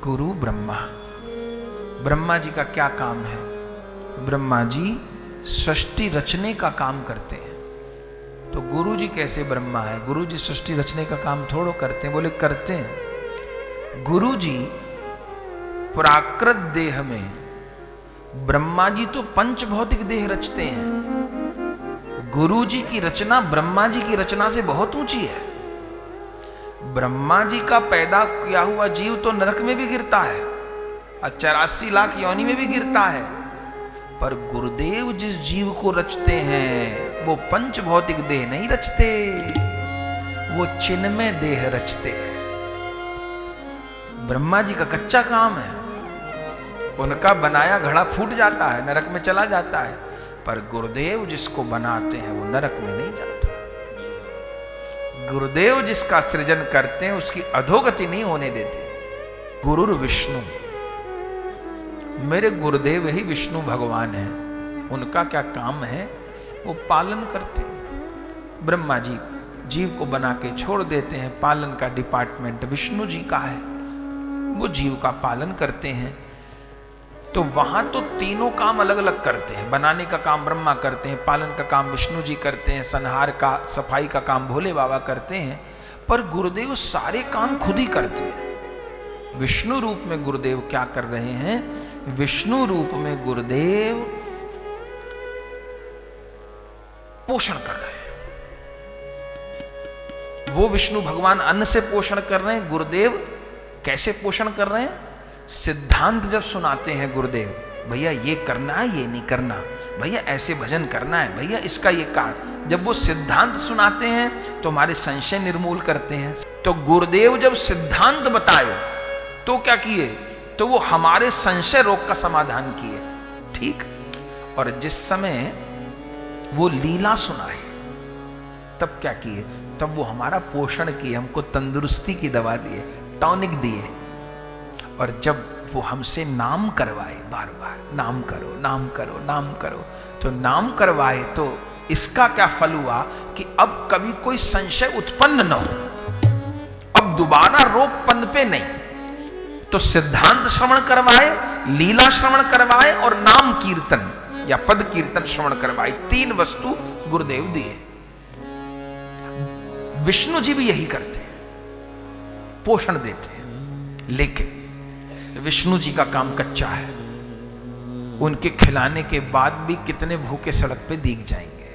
गुरु ब्रह्मा। ब्रह्मा जी का क्या काम है? ब्रह्मा जी सृष्टि रचने का काम करते हैं। तो गुरु जी कैसे ब्रह्मा है? गुरु जी सृष्टि रचने का काम थोड़ो करते हैं। बोले करते हैं। गुरु जी प्राकृत देह में, ब्रह्मा जी तो पंच भौतिक देह रचते हैं। गुरु जी की रचना ब्रह्मा जी की रचना से बहुत ऊंची है। ब्रह्मा जी का पैदा किया हुआ जीव तो नरक में भी गिरता है और 84 लाख योनि में भी गिरता है, पर गुरुदेव जिस जीव को रचते हैं वो पंच भौतिक देह नहीं रचते, वो चिन्मय देह रचते हैं। ब्रह्मा जी का कच्चा काम है, उनका बनाया घड़ा फूट जाता है, नरक में चला जाता है, पर गुरुदेव जिसको बनाते हैं वो नरक में नहीं जाता। गुरुदेव जिसका सृजन करते हैं उसकी अधोगति नहीं होने देते। गुरुर विष्णु, मेरे गुरुदेव ही विष्णु भगवान हैं। उनका क्या काम है? वो पालन करते हैं। ब्रह्मा जी जीव को बना के छोड़ देते हैं, पालन का डिपार्टमेंट विष्णु जी का है, वो जीव का पालन करते हैं। तो वहां तो तीनों काम अलग अलग करते हैं। बनाने का काम ब्रह्मा करते हैं, पालन का काम विष्णु जी करते हैं, संहार का सफाई का काम भोले बाबा करते हैं, पर गुरुदेव सारे काम खुद ही करते हैं। विष्णु रूप में गुरुदेव क्या कर रहे हैं? विष्णु रूप में गुरुदेव पोषण कर रहे हैं। वो विष्णु भगवान अन्न से पोषण कर रहे हैं, गुरुदेव कैसे पोषण कर रहे हैं? सिद्धांत जब सुनाते हैं गुरुदेव, भैया ये करना है, ये नहीं करना, भैया ऐसे भजन करना है, भैया इसका ये कारण, जब वो सिद्धांत सुनाते हैं तो हमारे संशय निर्मूल करते हैं। तो गुरुदेव जब सिद्धांत बताए तो क्या किए? तो वो हमारे संशय रोग का समाधान किए। ठीक। और जिस समय वो लीला सुनाए तब क्या किए? तब वो हमारा पोषण किए, हमको तंदुरुस्ती की दवा दिए, टॉनिक दिए। और जब वो हमसे नाम करवाए, बार बार नाम करो, नाम करो, नाम करो, तो नाम करवाए तो इसका क्या फल हुआ कि अब कभी कोई संशय उत्पन्न न हो, अब दोबारा रोग पनपे नहीं। तो सिद्धांत श्रवण करवाए, लीला श्रवण करवाए और नाम कीर्तन या पद कीर्तन श्रवण करवाए, तीन वस्तु गुरुदेव दिए। विष्णु जी भी यही करते हैं, पोषण देते हैं। लेकिन विष्णु जी का काम कच्चा है। उनके खिलाने के बाद भी कितने भूखे सड़क पे दिख जाएंगे,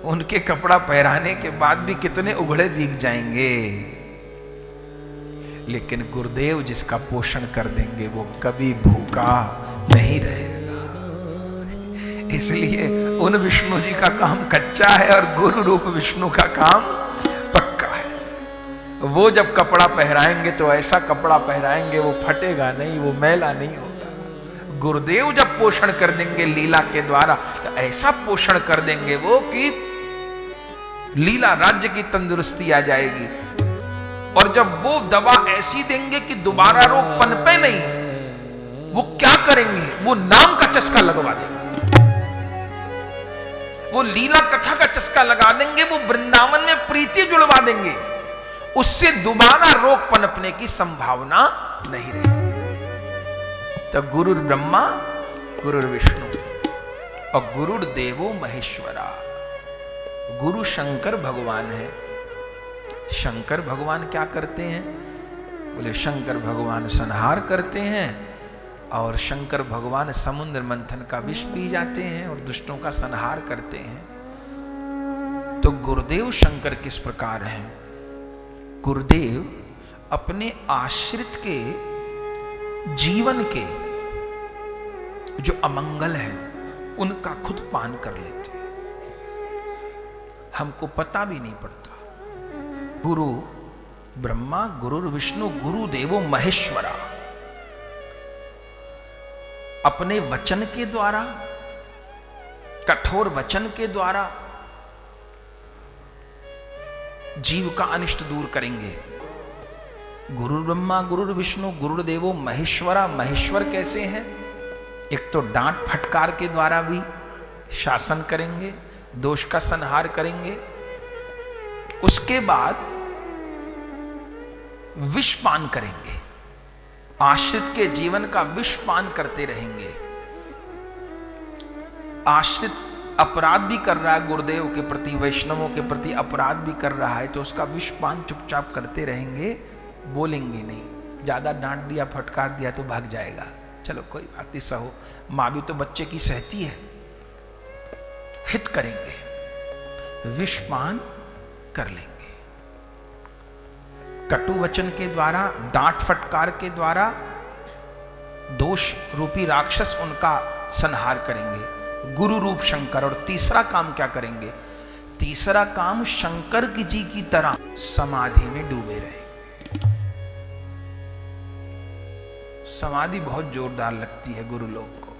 उनके कपड़ा पहराने के बाद भी कितने उघड़े दिख जाएंगे, लेकिन गुरुदेव जिसका पोषण कर देंगे वो कभी भूखा नहीं रहेगा। इसलिए उन विष्णु जी का काम कच्चा है और गुरु रूप विष्णु का काम पक्का है। वो जब कपड़ा पहराएंगे तो ऐसा कपड़ा पहराएंगे वो फटेगा नहीं, वो मैला नहीं होगा। गुरुदेव जब पोषण कर देंगे लीला के द्वारा तो ऐसा पोषण कर देंगे वो कि लीला राज्य की तंदुरुस्ती आ जाएगी। और जब वो दवा ऐसी देंगे कि दोबारा रोग पनपे नहीं, वो क्या करेंगे? वो नाम का चस्का लगवा देंगे, वो लीला कथा का चस्का लगा देंगे, वो वृंदावन में प्रीति जुड़वा देंगे। उससे दोबारा रोग पनपने की संभावना नहीं रहेगी। तो गुरुर ब्रह्मा, गुरुर विष्णु और गुरुर देवो महेश्वरा। गुरु शंकर भगवान है। शंकर भगवान क्या करते हैं? बोले शंकर भगवान संहार करते हैं और शंकर भगवान समुद्र मंथन का विष पी जाते हैं और दुष्टों का संहार करते हैं। तो गुरुदेव शंकर किस प्रकार हैं? गुरुदेव अपने आश्रित के जीवन के जो अमंगल है उनका खुद पान कर लेते हैं, हमको पता भी नहीं पड़ता। गुरु ब्रह्मा, गुरुर विष्णु, गुरु देवो महेश्वरा। अपने वचन के द्वारा, कठोर वचन के द्वारा जीव का अनिष्ट दूर करेंगे। गुरु ब्रह्मा, गुरु विष्णु, गुरु देवो महेश्वरा। महेश्वर कैसे हैं? एक तो डांट फटकार के द्वारा भी शासन करेंगे, दोष का संहार करेंगे। उसके बाद विष पान करेंगे, आश्रित के जीवन का विष पान करते रहेंगे। आश्रित अपराध भी कर रहा है गुरुदेव के प्रति, वैष्णवों के प्रति अपराध भी कर रहा है, तो उसका विष पान चुपचाप करते रहेंगे, बोलेंगे नहीं। ज्यादा डांट दिया, फटकार दिया तो भाग जाएगा, चलो कोई बात नहीं, सहो। मां भी तो बच्चे की सहती है। हित करेंगे, विष पान कर लेंगे। कटु वचन के द्वारा, डांट फटकार के द्वारा दोष रूपी राक्षस उनका संहार करेंगे, गुरु रूप शंकर। और तीसरा काम क्या करेंगे? तीसरा काम शंकर जी की तरह समाधि में डूबे रहेंगे। समाधि बहुत जोरदार लगती है गुरु लोग को,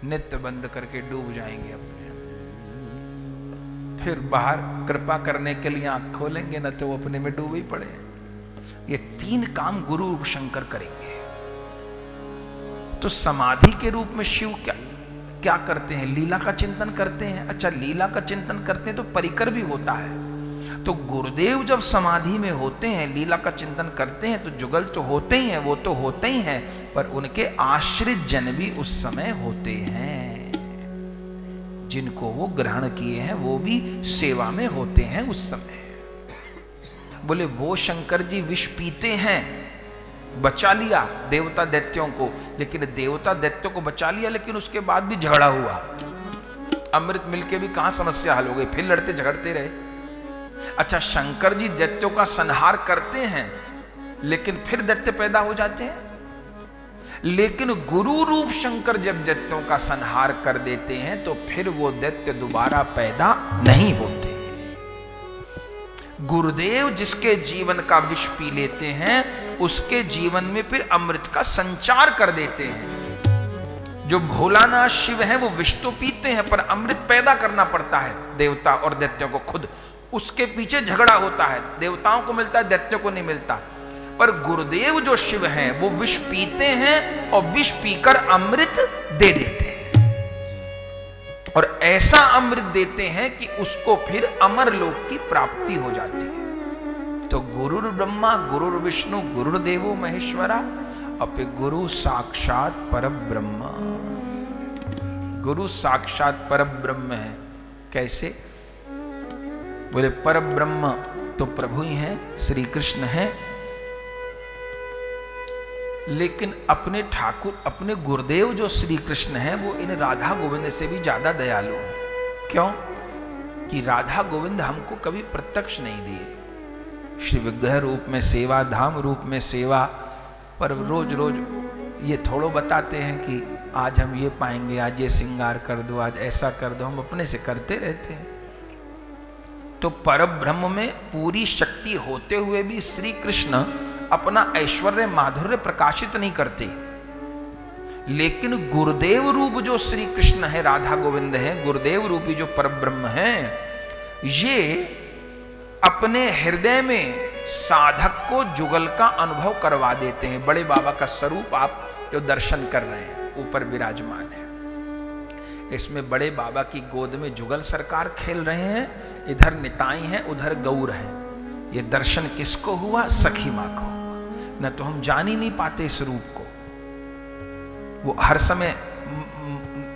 नित्य बंद करके डूब जाएंगे अपने, फिर बाहर कृपा करने के लिए आंख खोलेंगे, न तो वो अपने में डूबे ही पड़े। ये तीन काम गुरु रूप शंकर करेंगे। तो समाधि के रूप में शिव क्या करते हैं? लीला का चिंतन करते हैं। अच्छा, लीला का चिंतन करते हैं तो परिकर भी होता है। तो गुरुदेव जब समाधि में होते हैं, लीला का चिंतन करते हैं, तो जुगल तो होते ही हैं, वो तो होते ही हैं, पर उनके आश्रित जन भी उस समय होते हैं। जिनको वो ग्रहण किए हैं वो भी सेवा में होते हैं उस समय। बोले वो शंकर जी विष पीते हैं, बचा लिया देवता दैत्यों को, लेकिन देवता दैत्यों को बचा लिया, लेकिन उसके बाद भी झगड़ा हुआ। अमृत मिलके भी कहां समस्या हल हो गई, फिर लड़ते झगड़ते रहे। अच्छा, शंकर जी दैत्यों का संहार करते हैं, लेकिन फिर दैत्य पैदा हो जाते हैं। लेकिन गुरु रूप शंकर जब दैत्यों का संहार कर देते हैं तो फिर वो दैत्य दोबारा पैदा नहीं होते। गुरुदेव जिसके जीवन का विष पी लेते हैं, उसके जीवन में फिर अमृत का संचार कर देते हैं। जो भोलानाथ शिव हैं वो विष तो पीते हैं, पर अमृत पैदा करना पड़ता है देवता और दैत्यों को खुद। उसके पीछे झगड़ा होता है, देवताओं को मिलता है, दैत्यों को नहीं मिलता। पर गुरुदेव जो शिव हैं वो विष पीते हैं और विष पीकर अमृत दे देते हैं, और ऐसा अमृत देते हैं कि उसको फिर अमर लोक की प्राप्ति हो जाती है। तो गुरुर् ब्रह्मा गुरुर् विष्णु गुरुर्देवो महेश्वरा, अपि गुरु साक्षात परब्रह्म। गुरु साक्षात परब्रह्म है। कैसे? बोले परब्रह्म तो प्रभु ही हैं, श्री कृष्ण हैं, लेकिन अपने ठाकुर, अपने गुरुदेव जो श्री कृष्ण हैं, वो इन राधा गोविंद से भी ज्यादा दयालु हैं। क्यों? कि राधा गोविंद हमको कभी प्रत्यक्ष नहीं दिए। श्री विग्रह रूप में सेवा, धाम रूप में सेवा, पर रोज रोज ये थोड़ो बताते हैं कि आज हम ये पाएंगे, आज ये श्रृंगार कर दो, आज ऐसा कर दो। हम अपने से करते रहते हैं। तो परब्रह्म में पूरी शक्ति होते हुए भी श्री कृष्ण अपना ऐश्वर्य माधुर्य प्रकाशित नहीं करते। लेकिन गुरुदेव रूप जो श्री कृष्ण है, राधा गोविंद है, गुरुदेव रूपी जो परब्रह्म है, ये अपने हृदय में साधक को जुगल का अनुभव करवा देते हैं। बड़े बाबा का स्वरूप आप जो दर्शन कर रहे हैं ऊपर विराजमान है, इसमें बड़े बाबा की गोद में जुगल सरकार खेल रहे हैं, इधर निताई हैं, उधर गौर है। ये दर्शन किसको हुआ? सखी मां को। न तो हम जान ही नहीं पाते इस रूप को। वो हर समय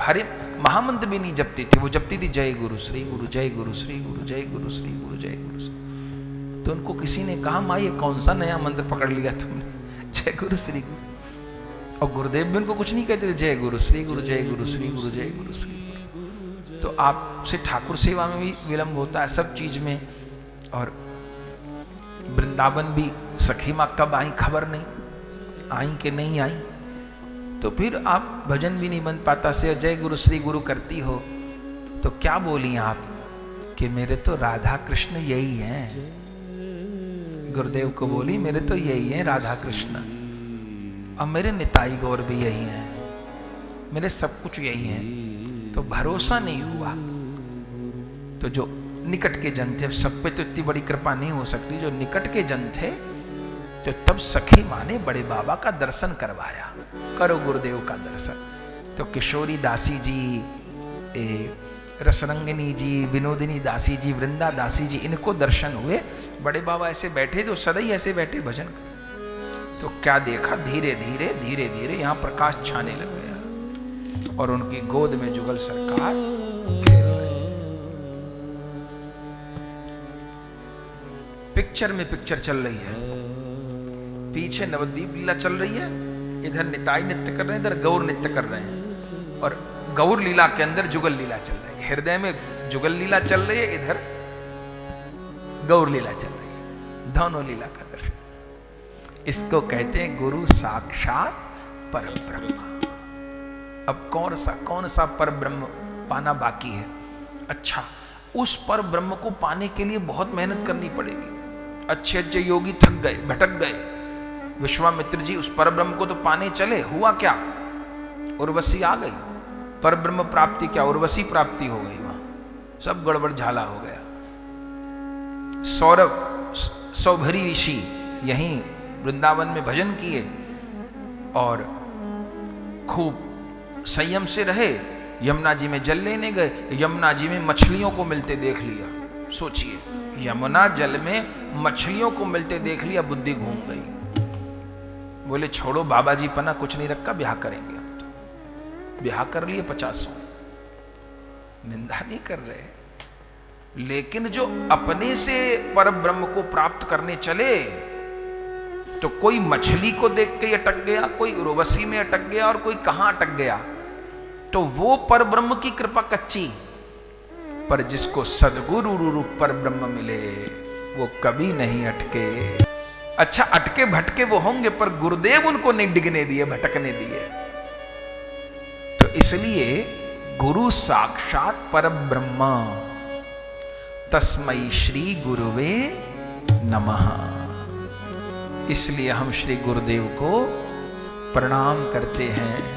हरे महामंत्र भी नहीं जपती थी, वो जपती थी जय गुरु श्री गुरु, जय गुरु श्री गुरु, जय गुरु श्री गुरु, जय गुरु श्री। तो उनको किसी ने कहा, माँ ये कौन सा नया मंत्र पकड़ लिया तुमने, जय गुरु श्री गुरु। और गुरुदेव भी उनको कुछ नहीं कहते थे, जय गुरु श्री गुरु, जय गुरु श्री गुरु, जय गुरु श्री गुरु। तो आपसे ठाकुर सेवा में भी विलंब होता है, सब चीज में। और वृंदावन भी सखी माँ कब आई खबर नहीं, आई कि नहीं आई। तो फिर आप भजन भी नहीं बन पाता से जय गुरु श्री गुरु करती हो, तो क्या बोली आप कि मेरे तो राधा कृष्ण यही हैं। गुरुदेव को बोली मेरे तो यही हैं राधा कृष्ण, और मेरे निताई गौर भी यही हैं, मेरे सब कुछ यही हैं। तो भरोसा नहीं हुआ। तो जो निकट के जन थे, सब पे तो इतनी बड़ी कृपा नहीं हो सकती, जो निकट के जन थे, तो तब सखी माँ ने बड़े बाबा का दर्शन करवाया, करो गुरुदेव का दर्शन। तो किशोरी दासी जी, रसरंगिनी जी, विनोदिनी दासी जी, वृंदा दासी जी, इनको दर्शन हुए। बड़े बाबा ऐसे बैठे तो सदैव ऐसे बैठे भजन कर। तो क्या देखा, धीरे धीरे धीरे धीरे यहां प्रकाश छाने लग गया और उनकी गोद में जुगल सरकार खेल रहे। पिक्चर में पिक्चर चल रही है, पीछे नवद्वीप लीला चल रही है, इधर निताई नृत्य कर रहे हैं, इधर गौर नृत्य कर रहे हैं, और गौर लीला के अंदर जुगल लीला चल रही है। हृदय में जुगल लीला चल रही है, इधर गौर लीला चल रही है, दोनों लीला का दर्शन। इसको कहते हैं गुरु साक्षात परब्रह्म। अब कौन सा परब्रह्म पाना बाकी है? अच्छा, उस परब्रह्म को पाने के लिए बहुत मेहनत करनी पड़ेगी। अच्छे अच्छे योगी थक गए, भटक गए। विश्वामित्र जी उस परब्रह्म को तो पाने चले, हुआ क्या? उर्वशी आ गई। परब्रह्म प्राप्ति क्या, उर्वशी प्राप्ति हो गई, वहां सब गड़बड़ झाला हो गया। सौभरी ऋषि यहीं वृंदावन में भजन किए और खूब संयम से रहे। यमुना जी में जल लेने गए, यमुना जी में मछलियों को मिलते देख लिया। सोचिए, यमुना जल में मछलियों को मिलते देख लिया, बुद्धि घूम गई। बोले छोड़ो बाबा जी पना, कुछ नहीं रखा, ब्याह करेंगे। अब तो ब्याह कर लिए 50, निंदा नहीं कर रहे। लेकिन जो अपने से परब्रह्म को प्राप्त करने चले, तो कोई मछली को देख के अटक गया, कोई उर्वशी में अटक गया, और कोई कहां अटक गया। तो वो परब्रह्म की कृपा कच्ची, पर जिसको सदगुरु रूप परब्रह्म मिले वो कभी नहीं अटके। अच्छा, अटके भटके वो होंगे, पर गुरुदेव उनको नहीं डिगने दिए, भटकने दिए। तो इसलिए गुरु साक्षात परब्रह्म, तस्मै श्री गुरुवे नमः। इसलिए हम श्री गुरुदेव को प्रणाम करते हैं।